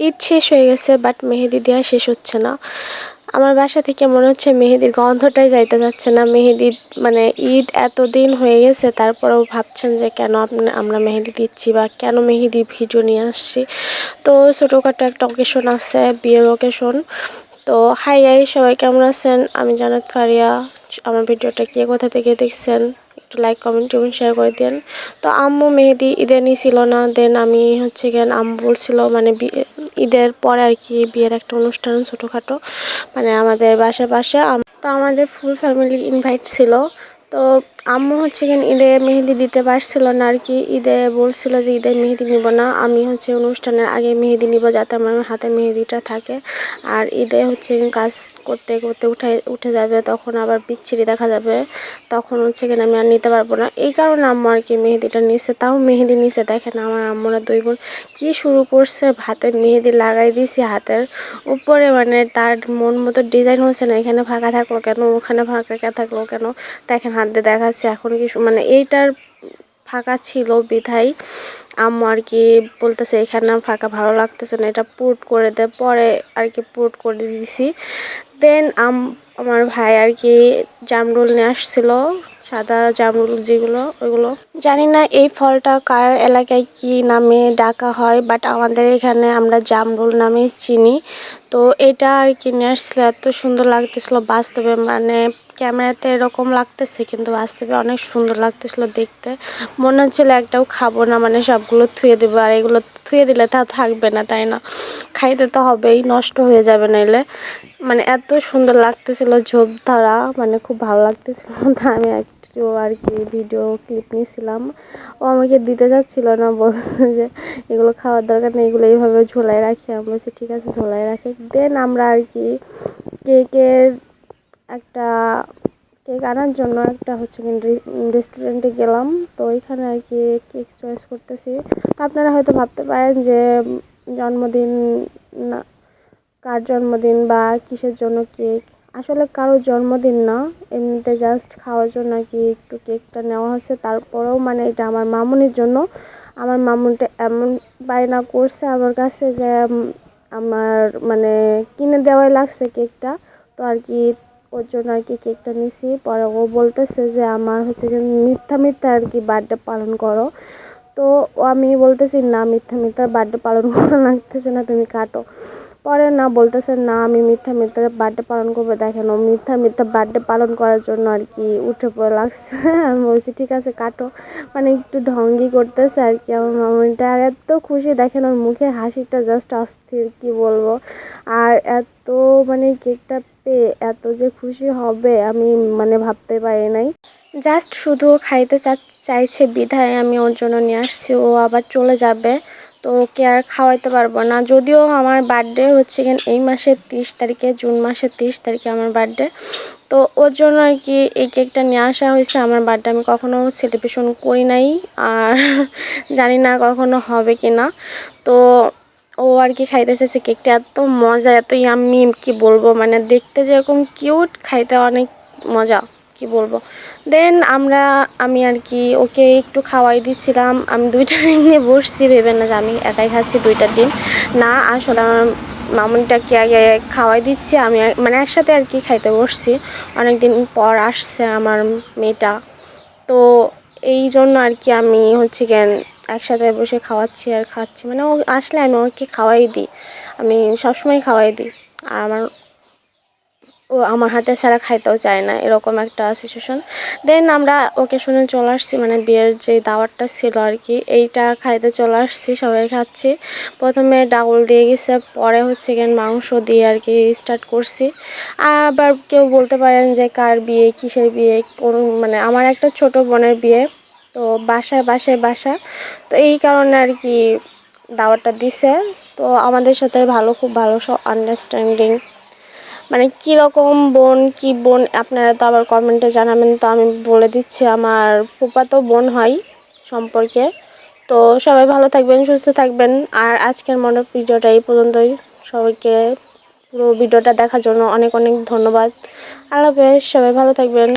ঈদ শেষ হয়ে গেছে, বাট মেহেদি দেওয়া শেষ হচ্ছে না। আমার বাসা থেকে মনে হচ্ছে মেহেদির গন্ধটাই যাইতে যাচ্ছে না। মেহেদি মানে ঈদ এতদিন হয়ে গেছে, তারপরেও ভাবছেন যে কেন আমরা মেহেদি দিচ্ছি বা কেন মেহেদির ভিডিও নিয়ে আসছি। তো ছোটোখাটো একটা অকেশন আছে, বিয়ের অকেশন। তো হাই গাইস, সবাই কেমন আছেন? আমি জান্নাত ফারিয়া। আমার ভিডিওটা কে কোথা থেকে দেখছেন একটু লাইক কমেন্ট শেয়ার করে দেন। তো আম্মু মেহেদি ঈদে নিছিল না, দেন আমি হচ্ছে আম্মু বলছিল মানে ঈদের পরে আর কি বিয়ের একটা অনুষ্ঠান ছোটোখাটো, মানে আমাদের বাসার পাশে। তো আমাদের ফুল ফ্যামিলি ইনভাইট ছিল। তো আম্মু হচ্ছে ঈদে মেহেদি দিতে পারছিল না আর কি। ঈদে বলছিল যে ঈদে মেহেদি নিব না, আমি হচ্ছে অনুষ্ঠানের আগে মেহেদি নিব যাতে আমার হাতে মেহেদিটা থাকে। আর ঈদে হচ্ছে কাজ করতে করতে উঠে যাবে, তখন আবার বিচ্ছিরি দেখা যাবে, তখন হচ্ছে আমি আর নিতে পারবো না। এই কারণে আম্মু আর কি মেহেদিটা নিছে। তাও মেহেদি নিছে, দেখেন আমার আম্মুরা দুই বোন কী শুরু করছে, হাতে মেহেদি লাগাই দিয়েছি হাতের উপরে, মানে তার মন মতো ডিজাইন হচ্ছে না। এখানে ফাঁকা থাকলো কেন, ওখানে ফাঁকা থাকলো কেন, দেখেন হাত দিয়ে দেখাচ্ছে। এখন কি মানে এইটার ফাঁকা ছিল বিধায় আম্মু আর কি বলতেছে এখানে ফাঁকা ভালো লাগতেছে না, এটা পুট করে দে। পরে আর কি পুট করে দিছি। দেন আমার ভাই আর কি জামরুল নিয়ে আসছিল, সাদা জামরুল যেগুলো, ওইগুলো জানি না এই ফলটা কার এলাকায় কি নামে ডাকা হয়, বাট আমাদের এখানে আমরা জামরুল নামে চিনি। তো এটা আর কি নিয়ে আসছিল, এত সুন্দর লাগতেছিল বাস্তবে, মানে ক্যামেরাতে এরকম লাগতেছে কিন্তু বাস্তবে অনেক সুন্দর লাগতেছিল দেখতে। মনে হচ্ছিল একটাও খাবো না, মানে সবগুলো থুয়ে দেবো, আর এগুলো থুয়ে দিলে তা থাকবে না, তাই না? খাইতে তো হবেই, নষ্ট হয়ে যাবে নাইলে। মানে এত সুন্দর লাগতেছিল ঝোপ ধরা, মানে খুব ভালো লাগতেছিল। তা আমি একটু আর কি ভিডিও ক্লিপ নিয়েছিলাম। ও আমাকে দিতে যাচ্ছিল না, বলছে যে এগুলো খাওয়ার দরকার নেই, এগুলো এইভাবে ঝোলাই রাখি। আমি বলছি ঠিক আছে ঝোলাই রাখি। দেন আমরা আর কি কেকের একটা কেক আনার জন্য একটা হচ্ছে রেস্টুরেন্টে গেলাম। তো ওইখানে আর কি কেক চয়েস করতেছি। তো আপনারা হয়তো ভাবতে পারেন যে জন্মদিন না, কার জন্মদিন বা কিসের জন্য কেক। আসলে কারো জন্মদিন না, এমনিতে জাস্ট খাওয়ার জন্য আর কি একটু কেকটা নেওয়া হচ্ছে। তারপরেও মানে এটা আমার মামুনির জন্য। আমার মামুনিটা এমন বায়না করছে আমার কাছে যে আমার মানে কিনে দেওয়াই লাগছে কেকটা। তো আর কি ওর জন্য আর কি কেকটা নিছি। পরে ও বলতেছে যে আমার হচ্ছে মিথ্যা মিথ্যা আর কি বার্থডে পালন করো। তো আমি বলতেছি না, মিথ্যা মিথ্যা বার্থডে পালন করা লাগতেছে না, তুমি কাটো। পরে না বলতেছে না আমি মিথ্যা মিথ্যা বার্থডে পালন করবো। দেখেন ও মিথ্যা মিথ্যা বার্থডে পালন করার জন্য আর কি উঠে পড়ে লাগছে। আমি বলছি ঠিক আছে কাটো, মানে একটু ঢঙ্গি করতেছে আর কি আমার মামুনিটা। আর এত খুশি, দেখেন ওর মুখে হাসিটা জাস্ট অস্থির, কি বলবো। আর এত মানে কেকটা পেয়ে এত যে খুশি হবে আমি মানে ভাবতে পারি নাই। জাস্ট শুধু খাইতে চাইছে বিধায় আমি ওর জন্য নিয়ে আসছি। ও আবার চলে যাবে, তো ওকে আর খাওয়াইতে পারবো না। যদিও আমার বার্থডে হচ্ছে এই মাসের 30 তারিখে, জুন মাসের 30 তারিখে আমার বার্থডে। তো ওর জন্য আর কি এই কেকটা নিয়ে আসা হয়েছে। আমার বার্থডে আমি কখনো সেলিব্রেশন করি নাই, আর জানি না কখনো হবে কি না। তো ও আর কি খাইতে চাইছে কেকটা, এত মজা, এত ইয়াম্মি, কি বলবো, মানে দেখতে যেরকম কিউট, খাইতে অনেক মজা, কি বলবো। দেন আমি আর কি ওকে একটু খাওয়াই দিচ্ছিলাম। আমি 2টা ডিম নিয়ে বসছি, ভেবে না যে আমি একাই খাচ্ছি 2টা ডিম, না আসলে আমার মামুনিটাকে আগে খাওয়াই দিচ্ছি, আমি মানে একসাথে আর কি খাইতে বসছি। অনেক দিন পর আসছে আমার মেয়েটা, তো এই জন্য আর কি আমি হচ্ছে একসাথে বসে খাওয়াচ্ছি আর খাচ্ছি। মানে ও আসলে আমি ওকে খাওয়াই দিই, আমি সবসময় খাওয়াই দিই। আর ও আমার হাতে ছাড়া খাইতেও চায় না, এরকম একটা সিচুয়েশন। দেন আমরা ওকে শুনে চলে আসছি, মানে বিয়ের যে দাওয়াতটা ছিল আর কি, এইটা খাইতে চলে আসছি, সবাই খাচ্ছি। প্রথমে ডাউল দিয়ে গেছে, পরে হচ্ছে মাংস দিয়ে আর কি স্টার্ট করছি। আবার কেউ বলতে পারেন যে কার বিয়ে, কিসের বিয়ে, কোন মানে আমার একটা ছোট বোনের বিয়ে, তো বাসা, তো এই কারণে আর কি দাওয়াতটা দিছে। তো আমাদের সাথে খুব ভালো সব আন্ডারস্ট্যান্ডিং, মানে কীরকম বোন, কি বোন আপনারা তো আবার কমেন্টে জানাবেন। তো আমি বলে দিচ্ছি, আমার ফুফাতো বোন হয় সম্পর্কে। তো সবাই ভালো থাকবেন, সুস্থ থাকবেন। আর আজকের মনে ভিডিওটা এই পর্যন্তই। সবাইকে পুরো ভিডিওটা দেখার জন্য অনেক অনেক ধন্যবাদ। আল্লাহ হাফেজ, সবাই ভালো থাকবেন।